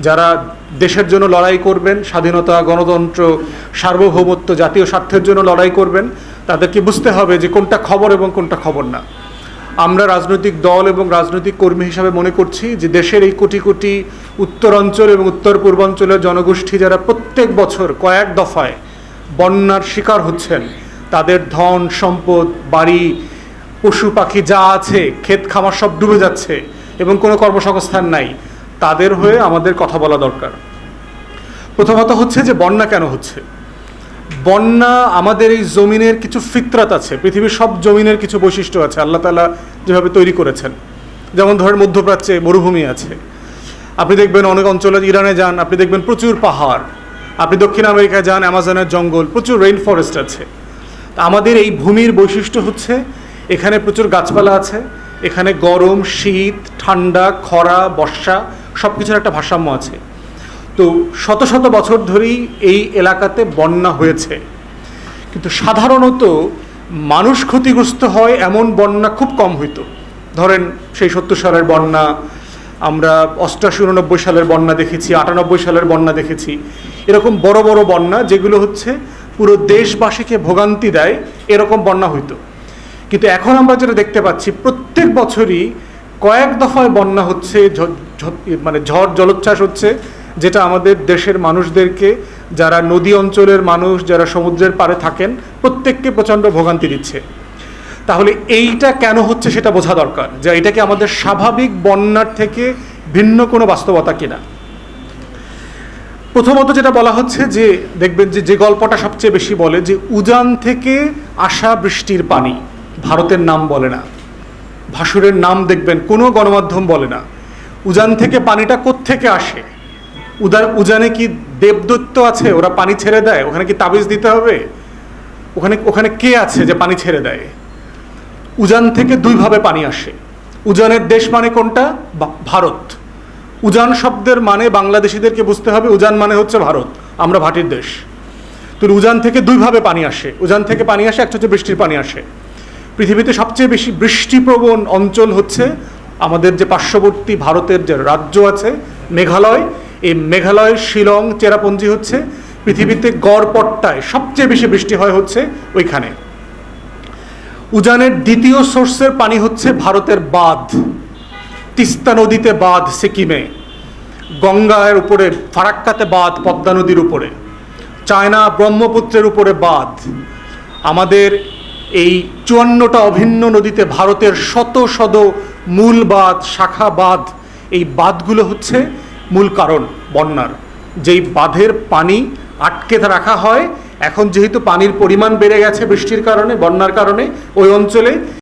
যারা দেশের জন্য লড়াই করবেন, স্বাধীনতা, গণতন্ত্র, সার্বভৌমত্ব, জাতীয় স্বার্থের জন্য লড়াই করবেন, তাদেরকে বুঝতে হবে যে কোনটা খবর এবং কোনটা খবর না। আমরা রাজনৈতিক দল এবং রাজনৈতিক কর্মী হিসাবে মনে করছি যে দেশের এই কোটি কোটি উত্তরাঞ্চল এবং উত্তর পূর্বাঞ্চলের জনগোষ্ঠী যারা প্রত্যেক বছর কয়েক দফায় বন্যার শিকার হচ্ছেন, তাদের ধন সম্পদ, বাড়ি, পশু পাখি যা আছে, ক্ষেত খামার সব ডুবে যাচ্ছে এবং কোনো কর্মসংস্থান নাই, তাদের হয়ে আমাদের কথা বলা দরকার। প্রথমত হচ্ছে যে বন্যা কেন হচ্ছে। বন্যা আমাদের এই জমিনের কিছু ফিতরাত আছে, পৃথিবীর সব জমিনের কিছু বৈশিষ্ট্য আছে আল্লাহ তাআলা যেভাবে তৈরি করেছেন। যেমন ধরেন মধ্যপ্রাচ্যে মরুভূমি আছে, আপনি দেখবেন অনেক অঞ্চলে, ইরানে যান আপনি দেখবেন প্রচুর পাহাড়, আপনি দক্ষিণ আমেরিকায় যান অ্যামাজনের জঙ্গল, প্রচুর রেইন ফরেস্ট আছে। আমাদের এই ভূমির বৈশিষ্ট্য হচ্ছে এখানে প্রচুর গাছপালা আছে, এখানে গরম, শীত, ঠান্ডা, খরা, বর্ষা সব কিছুর একটা ভারসাম্য আছে। তো শত শত বছর ধরেই এই এলাকাতে বন্যা হয়েছে, কিন্তু সাধারণত মানুষ ক্ষতিগ্রস্ত হয় এমন বন্যা খুব কম হইতো। ধরেন সেই 70 সালের বন্যা, আমরা 88-89 সালের বন্যা দেখেছি, 98 সালের বন্যা দেখেছি, এরকম বড় বড় বন্যা যেগুলো হচ্ছে পুরো দেশবাসীকে ভোগান্তি দেয়, এরকম বন্যা হইতো। কিন্তু এখন আমরা যেটা দেখতে পাচ্ছি প্রত্যেক বছরই কয়েক দফায় বন্যা হচ্ছে, মানে ঝড় জলোচ্ছ্বাস হচ্ছে, যেটা আমাদের দেশের মানুষদেরকে, যারা নদী অঞ্চলের মানুষ, যারা সমুদ্রের পাড়ে থাকেন, প্রত্যেককে প্রচণ্ড ভোগান্তি দিচ্ছে। তাহলে এইটা কেন হচ্ছে সেটা বোঝা দরকার, যে এটা কি আমাদের স্বাভাবিক বন্যার থেকে ভিন্ন কোনো বাস্তবতা কিনা। প্রথমত যেটা বলা হচ্ছে যে দেখবেন যে গল্পটা সবচেয়ে বেশি বলে যে উজান থেকে আসা বৃষ্টির পানি, ভারতের নাম বলে না, ভাসুরের নাম দেখবেন কোনো গণমাধ্যম বলে না। উজান থেকে পানিটা কোত্থেকে আসে? উজানে কি দেবদত্ত আছে, ওরা পানি ছেড়ে দেয়? ওখানে কি তাবিজ দিতে হবে? ওখানে কে আছে যে পানি ছেড়ে দেয়? উজান থেকে দুইভাবে পানি আসে। উজানের দেশ মানে কোনটা? ভারত। উজান শব্দের মানে বাংলাদেশিদেরকে বুঝতে হবে, উজান মানে হচ্ছে ভারত, আমরা ভাটির দেশ। তো উজান থেকে দুইভাবে পানি আসে। উজান থেকে পানি আসে, একটা হচ্ছে বৃষ্টির পানি আসে। পৃথিবীতে সবচেয়ে বেশি বৃষ্টিপ্রবণ অঞ্চল হচ্ছে আমাদের যে পার্শ্ববর্তী ভারতের যে রাজ্য আছে মেঘালয়, এই মেঘালয়ের শিলং, চেরাপুঞ্জি হচ্ছে পৃথিবীতে গড়পড়তায় সবচেয়ে বেশি বৃষ্টি হয় হচ্ছে ওইখানে। উজানের দ্বিতীয় সোর্সের পানি হচ্ছে ভারতের বাঁধ, তিস্তা নদীতে বাঁধ সিকিমে, গঙ্গার উপরে ফারাক্কাতে বাঁধ পদ্মা নদীর উপরে, চায়না ব্রহ্মপুত্রের উপরে বাঁধ। আমাদের এই 54টা অভিন্ন নদীতে ভারতের শত শত মূল বাঁধ, শাখা বাঁধ, এই বাঁধগুলো হচ্ছে মূল কারণ বন্যার। যেই বাঁধের পানি আটকে রাখা হয়, এখন যেহেতু পানির পরিমাণ বেড়ে গেছে বৃষ্টির কারণে, বন্যার কারণে, ওই অঞ্চলে